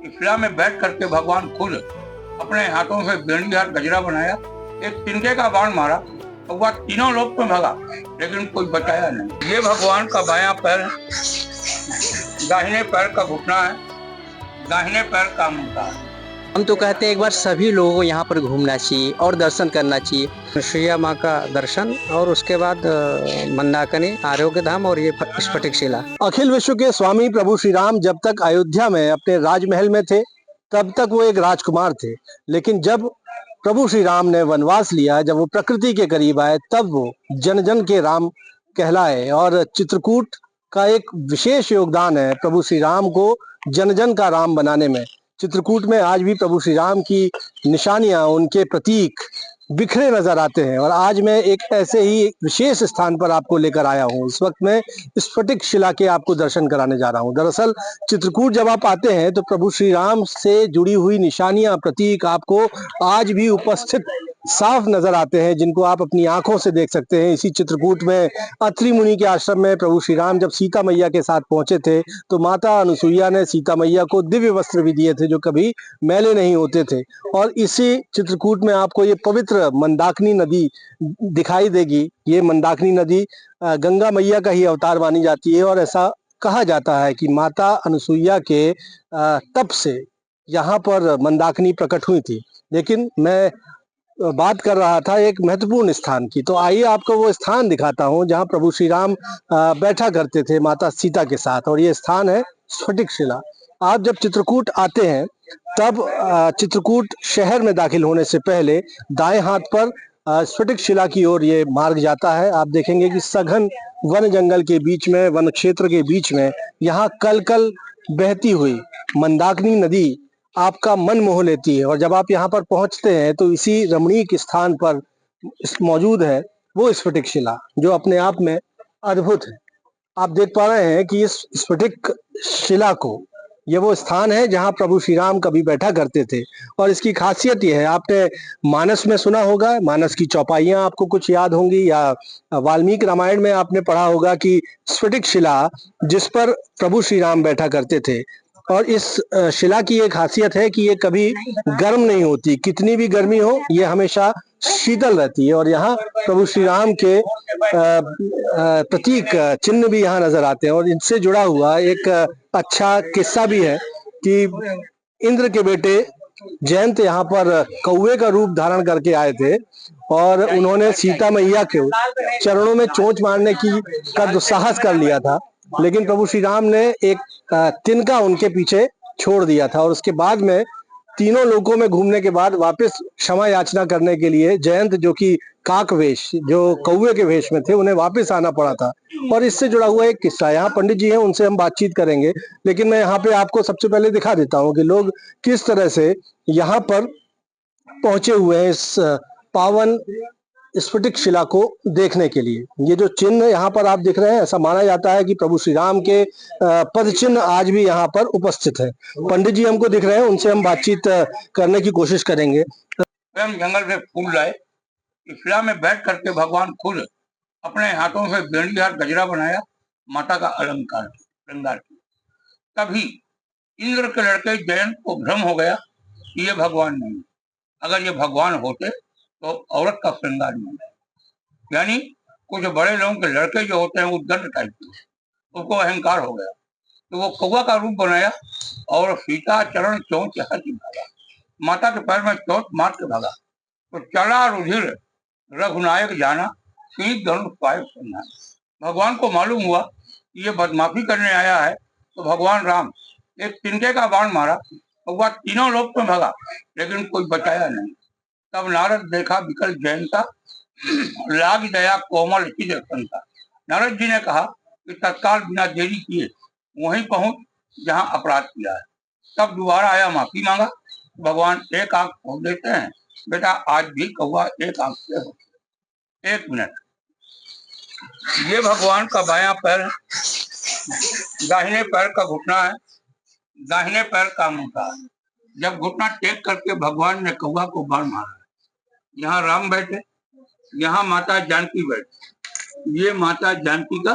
शिला में बैठ करके भगवान खुद अपने हाथों से बेड़ीहार गजरा बनाया, एक तिनके का बाण मारा तो वह तीनों लोग में भागा, लेकिन कोई बचाया नहीं। ये भगवान का बायां पैर है, दाहिने पैर का घुटना है, दाहिने पैर का मुंडा है। हम तो कहते हैं एक बार सभी लोगों को यहाँ पर घूमना चाहिए और दर्शन करना चाहिए। श्रेया माँ का दर्शन और उसके बाद मंदाकिनी, आरोग्य धाम और ये स्फटिक शिला। अखिल विश्व के स्वामी प्रभु श्री राम जब तक अयोध्या में अपने राजमहल में थे तब तक वो एक राजकुमार थे, लेकिन जब प्रभु श्री राम ने वनवास लिया, जब वो प्रकृति के करीब आए, तब वो जन जन के राम कहलाए। और चित्रकूट का एक विशेष योगदान है प्रभु श्री राम को जन जन का राम बनाने में। चित्रकूट में आज भी प्रभु श्री राम की निशानियां, उनके प्रतीक बिखरे नजर आते हैं। और आज मैं एक ऐसे ही विशेष स्थान पर आपको लेकर आया हूँ। इस वक्त मैं स्फटिक शिला के आपको दर्शन कराने जा रहा हूँ। दरअसल चित्रकूट जब आप आते हैं तो प्रभु श्री राम से जुड़ी हुई निशानियां, प्रतीक आपको आज भी उपस्थित साफ नजर आते हैं, जिनको आप अपनी आंखों से देख सकते हैं। इसी चित्रकूट में अत्रि मुनि के आश्रम में प्रभु श्री राम जब सीता मैया के साथ पहुंचे थे तो माता अनुसुईया ने सीता मैया को दिव्य वस्त्र भी दिए थे जो कभी मैले नहीं होते थे। और इसी चित्रकूट में आपको ये पवित्र मंदाकिनी नदी दिखाई देगी। ये मंदाकिनी नदी गंगा मैया का ही अवतार मानी जाती है और ऐसा कहा जाता है कि माता अनुसुईया के तप से यहाँ पर मंदाकिनी प्रकट हुई थी। लेकिन मैं बात कर रहा था एक महत्वपूर्ण स्थान की, तो आइए आपको वो स्थान दिखाता हूँ जहाँ प्रभु श्री राम बैठा करते थे माता सीता के साथ। और ये स्थान है स्फटिक शिला। आप जब चित्रकूट आते हैं तब चित्रकूट शहर में दाखिल होने से पहले दाएं हाथ पर स्फटिक शिला की ओर ये मार्ग जाता है। आप देखेंगे कि सघन वन जंगल के बीच में, वन क्षेत्र के बीच में यहाँ कल कल बहती हुई मंदाकिनी नदी आपका मन मोह लेती है। और जब आप यहाँ पर पहुंचते हैं तो इसी रमणीक स्थान पर मौजूद है वो स्फटिक शिला, जो अपने आप में अद्भुत है। आप देख पा रहे हैं कि इस स्फटिक शिला को, ये वो स्थान है जहां प्रभु श्री राम कभी बैठा करते थे। और इसकी खासियत यह है, आपने मानस में सुना होगा, मानस की चौपाइयां आपको कुछ याद होंगी, या वाल्मीकि रामायण में आपने पढ़ा होगा कि स्फटिक शिला जिस पर प्रभु श्री राम बैठा करते थे। और इस शिला की एक खासियत है कि ये कभी गर्म नहीं होती, कितनी भी गर्मी हो ये हमेशा शीतल रहती है। और यहाँ प्रभु श्री राम के प्रतीक चिन्ह भी यहाँ नजर आते हैं। और इनसे जुड़ा हुआ एक अच्छा किस्सा भी है कि इंद्र के बेटे जयंत यहाँ पर कौवे का रूप धारण करके आए थे और उन्होंने सीता मैया के चरणों में चोंच मारने का दुस्साहस कर लिया था। लेकिन प्रभु श्री राम ने एक तिनका उनके पीछे छोड़ दिया था। और उसके बाद में तीनों लोकों में घूमने के बाद वापस क्षमा याचना करने के लिए जयंत, जो कि काक वेश, जो कौवे के वेश में थे, उन्हें वापस आना पड़ा था। और इससे जुड़ा हुआ एक किस्सा, यहाँ पंडित जी हैं, उनसे हम बातचीत करेंगे। लेकिन मैं यहाँ पे आपको सबसे पहले दिखा देता हूँ कि लोग किस तरह से यहाँ पर पहुंचे हुए हैं इस पावन स्फटिक शिला को देखने के लिए। ये जो चिन्ह यहाँ पर आप दिख रहे हैं, ऐसा माना जाता है कि प्रभु श्री राम के पद चिन्ह आज भी यहाँ पर उपस्थित है। पंडित जी हमको दिख रहे हैं, उनसे हम बातचीत करने की कोशिश करेंगे। स्वयं जंगल से फूल लाए, शिला में बैठ करके भगवान खुद अपने हाथों से बेड़ीहार गजरा बनाया, माता का अलंकार श्रृंगार किया। तभी इंद्र के लड़के जयंत को भ्रम हो गया कि ये भगवान नहीं, अगर ये भगवान होते तो औरत का श्रृंगार नहीं है। यानी कुछ बड़े लोगों के लड़के जो होते हैं उद्दंड टाइप के, उसको अहंकार हो गया, तो वो कौवा का रूप बनाया और सीता चरण चोंच हंसी भागा, माता के पैर में चोट मार के भागा। तो चला रुधिर रघुनायक जाना, शीत धनुष पाए संधान। भगवान को मालूम हुआ कि ये बदमाशी करने आया है, तो भगवान राम एक तिनके का बाण मारा और वह तीनों लोग में भागा, लेकिन कोई बचाया नहीं। तब नारद देखा विकल जयंता, लाग दया कोमल चिद संता। नारद जी ने कहा कि तत्काल बिना देरी किए वहीं पहुंच जहां अपराध किया है। तब दोबारा आया, माफी मांगा। भगवान एक आंख खोल देते हैं, बेटा आज भी कौवा एक आंख से हो। एक मिनट, ये भगवान का बायां पैर है, दाहिने पैर का घुटना है, दाहिने पैर का मुंडा है। जब घुटना टेक करके भगवान ने कौवा को बाण मारा, यहाँ राम बैठे, यहाँ माता जानकी बैठे। ये माता जानकी का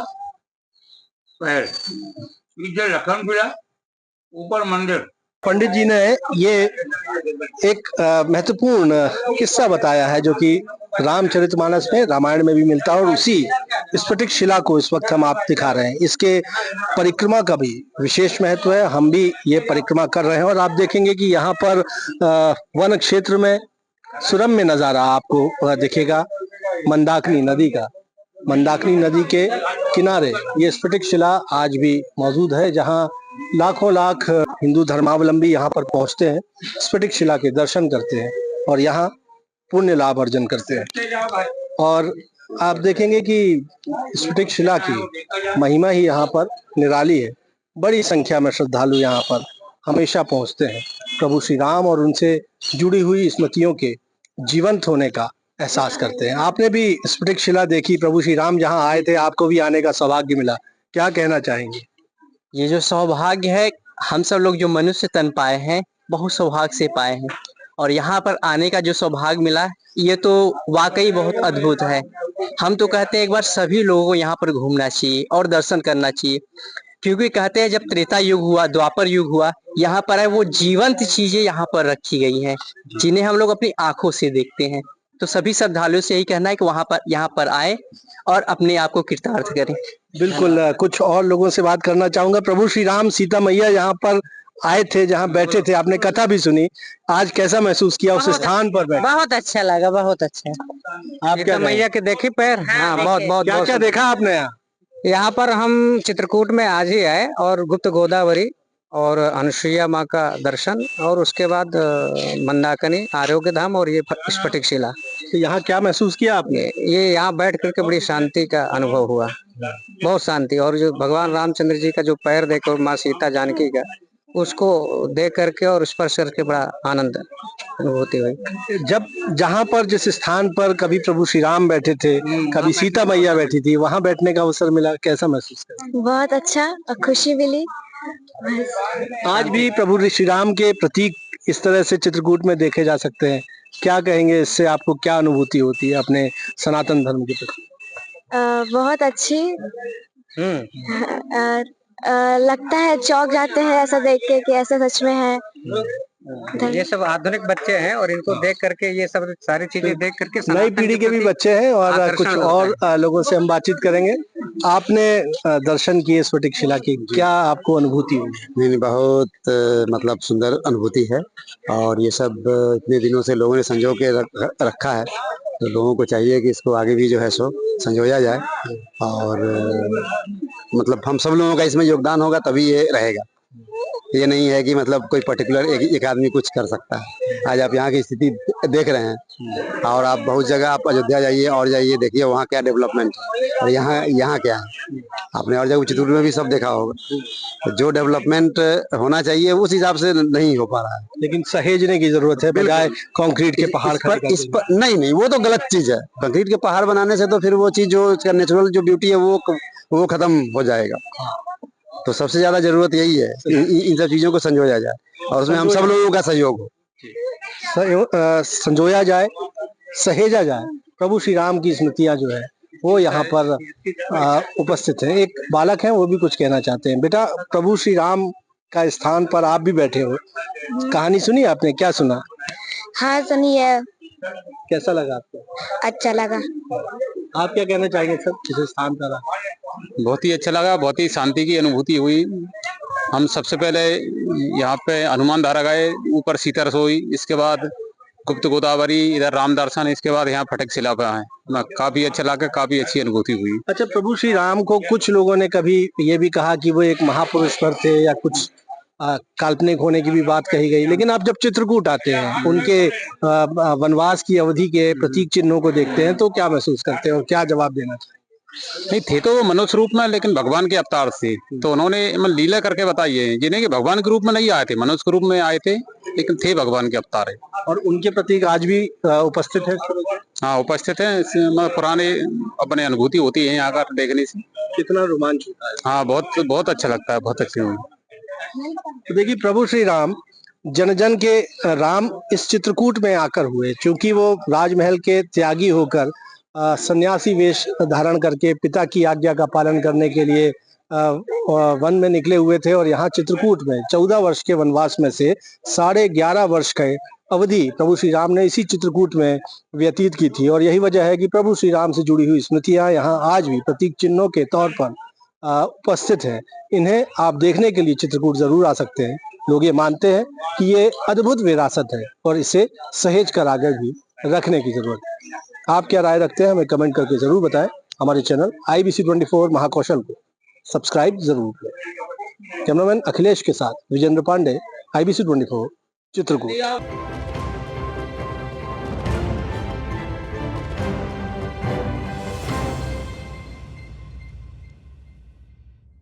पैर, पीछे लखन भिड़ा, ऊपर मंदिर, पंडित जी ने ये एक महत्वपूर्ण किस्सा बताया है जो कि रामचरितमानस में, रामायण में भी मिलता है, और उसी स्फटिक शिला को इस वक्त हम आप दिखा रहे हैं। इसके परिक्रमा का भी विशेष महत्व है। हम भी ये परिक्रमा कर रहे हैं और आप देखेंगे कि यहाँ पर वन क्षेत्र में सुरम्य नजारा आपको दिखेगा मंदाकिनी नदी का। मंदाकिनी नदी के किनारे ये स्फटिक शिला आज भी मौजूद है, जहाँ लाखों लाख हिंदू धर्मावलंबी यहाँ पर पहुंचते हैं, स्फटिक शिला के दर्शन करते हैं और यहाँ पुण्य लाभ अर्जन करते हैं। और आप देखेंगे कि स्फटिक शिला की महिमा ही यहाँ पर निराली है। बड़ी संख्या में श्रद्धालु यहाँ पर हमेशा पहुंचते हैं, प्रभु श्री राम और उनसे जुड़ी हुई स्मृतियों के जीवंत होने का एहसास करते हैं। आपने भी स्फटिक शिला देखी, प्रभु श्री राम जहाँ आए थे, आपको भी आने का सौभाग्य मिला, क्या कहना चाहेंगे? ये जो सौभाग्य है, हम सब लोग जो मनुष्य तन पाए हैं, बहुत सौभाग्य से पाए हैं। और यहाँ पर आने का जो सौभाग्य मिला, ये तो वाकई बहुत अद्भुत है। हम तो कहते हैं एक बार सभी लोगों को यहाँ पर घूमना चाहिए और दर्शन करना चाहिए, क्योंकि कहते हैं जब त्रेता युग हुआ, द्वापर युग हुआ, यहाँ पर है वो जीवंत चीजें यहाँ पर रखी गई हैं, जिन्हें हम लोग अपनी आंखों से देखते हैं। तो सभी श्रद्धालुओं से यही कहना है कि वहां पर यहाँ पर आए और अपने आप को कृतार्थ करें। बिल्कुल, कुछ और लोगों से बात करना चाहूंगा। प्रभु श्री राम सीता मैया यहाँ पर आए थे, जहाँ बैठे थे, आपने कथा भी सुनी, आज कैसा महसूस किया उस स्थान पर बैठे? बहुत अच्छा लगा, बहुत अच्छा। आप क्या मैया के देखे पैर? हाँ, बहुत बहुत क्या क्या देखा आपने यहाँ? यहाँ पर हम चित्रकूट में आज ही आए और गुप्त गोदावरी और अनुसुईया माँ का दर्शन, और उसके बाद मंदाकिनी, आरोग्य धाम और ये स्फटिक शिला। तो यहाँ क्या महसूस किया आपने? ये यहाँ बैठ करके बड़ी शांति का अनुभव हुआ, बहुत शांति। और जो भगवान रामचंद्र जी का जो पैर देखो, और माँ सीता जानकी का, उसको देख करके और स्पर्श करके बड़ा आनंद अनुभूति हुई। जब जहाँ पर जिस स्थान पर कभी प्रभु श्री राम बैठे थे, कभी सीता मैया बैठी थी, वहाँ बैठने का अवसर मिला, कैसा महसूस किया? बहुत अच्छा और खुशी मिली। आज भी प्रभु श्री राम के प्रतीक इस तरह से चित्रकूट में देखे जा सकते हैं, क्या कहेंगे? इससे आपको क्या अनुभूति होती है अपने सनातन धर्म के प्रति? बहुत अच्छी। लगता है चौंक जाते हैं ऐसा देख के कि ऐसा सच में है। ये सब आधुनिक बच्चे हैं और इनको देख करके, ये सब सारी चीजें देख करके नई पीढ़ी के भी बच्चे हैं और कुछ और लोगों से हम बातचीत करेंगे। आपने दर्शन किए स्फटिक शिला की, क्या आपको अनुभूति हुई? नहीं, बहुत मतलब सुंदर अनुभूति है। और ये सब इतने दिनों से लोगों ने संजो के रखा है, तो लोगों को चाहिए कि इसको आगे भी जो है सो संजोया जाए। और मतलब हम सब लोगों का इसमें योगदान होगा तभी ये रहेगा। ये नहीं है कि मतलब कोई पर्टिकुलर एक आदमी कुछ कर सकता है। आज आप यहाँ की स्थिति देख रहे हैं, और आप बहुत जगह, आप अयोध्या जाइए और जाइए, देखिए वहाँ क्या डेवलपमेंट है और यहाँ क्या है। आपने और जगह चित्रकूट में भी सब देखा होगा, तो जो डेवलपमेंट होना चाहिए उस हिसाब से नहीं हो पा रहा है। लेकिन सहेजने की जरूरत है, बजाय कंक्रीट के पहाड़ इस पर नहीं, वो तो गलत चीज है। कंक्रीट के पहाड़ बनाने से तो फिर वो चीज जो उसका नेचुरल जो ब्यूटी है वो खत्म हो जाएगा। तो सबसे ज्यादा जरूरत यही है, इन सब चीजों को संजोया जाए और उसमें हम सब लोगों का सहयोग हो, संजोया जाए, सहेजा जाए। प्रभु श्री राम की स्मृतियां जो है वो यहाँ पर उपस्थित है। एक बालक है, वो भी कुछ कहना चाहते हैं। बेटा, प्रभु श्री राम का स्थान पर आप भी बैठे हो, कहानी सुनी आपने? क्या सुना? हाँ सुनिए। कैसा लगा आपको? अच्छा लगा। आप क्या कहना चाहेंगे सर इस स्थान पर? बहुत ही अच्छा लगा, बहुत ही शांति की अनुभूति हुई। हम सबसे पहले यहाँ पे हनुमान धारा गए, ऊपर सीता रसोई, इसके बाद गुप्त गोदावरी, इधर राम दर्शन, इसके बाद यहाँ फटक शिला पे आए। काफी अच्छा लगा, काफी अच्छी अनुभूति हुई। अच्छा, प्रभु श्री राम को कुछ लोगों ने कभी ये भी कहा कि वो एक महापुरुष पर थे, या कुछ काल्पनिक होने की भी बात कही गई, लेकिन आप जब चित्रकूट आते हैं, उनके वनवास की अवधि के प्रतीक चिन्हों को देखते हैं, तो क्या महसूस करते हैं और क्या जवाब देना चाहिए? नहीं, थे तो वो मनुष्य रूप में, लेकिन भगवान के अवतार से, तो उन्होंने लीला करके बताई है, जिन्हें कि भगवान के रूप में नहीं आए थे, मनुष्य के रूप में आए थे, लेकिन थे भगवान के अवतार है। और उनके प्रतीक आज भी उपस्थित है? हाँ, उपस्थित है। पुराने अपने अनुभूति होती है यहाँ का देखने से। कितना रोमांच होता है। हाँ, बहुत बहुत अच्छा लगता है, बहुत अच्छी हुई। तो देखिए, प्रभु श्री राम जन जन के राम इस चित्रकूट में आकर हुए, क्योंकि वो राजमहल के त्यागी होकर सन्यासी वेश धारण करके पिता की आज्ञा का पालन करने के लिए वन में निकले हुए थे और यहाँ चित्रकूट में 14 वर्ष के वनवास में से 11.5 वर्ष के अवधि प्रभु श्री राम ने इसी चित्रकूट में व्यतीत की थी। और यही वजह है कि प्रभु श्री राम से जुड़ी हुई स्मृतियां यहाँ आज भी प्रतीक चिन्हों के तौर पर उपस्थित है। इन्हें आप देखने के लिए चित्रकूट जरूर आ सकते हैं। लोग ये मानते हैं कि ये अद्भुत विरासत है और इसे सहेज कर आगे भी रखने की जरूरत है। आप क्या राय रखते हैं हमें कमेंट करके जरूर बताएं। हमारे चैनल IBC24 महाकौशल को सब्सक्राइब जरूर करें। कैमरामैन अखिलेश के साथ विजेंद्र पांडे, IBC24 चित्रकूट।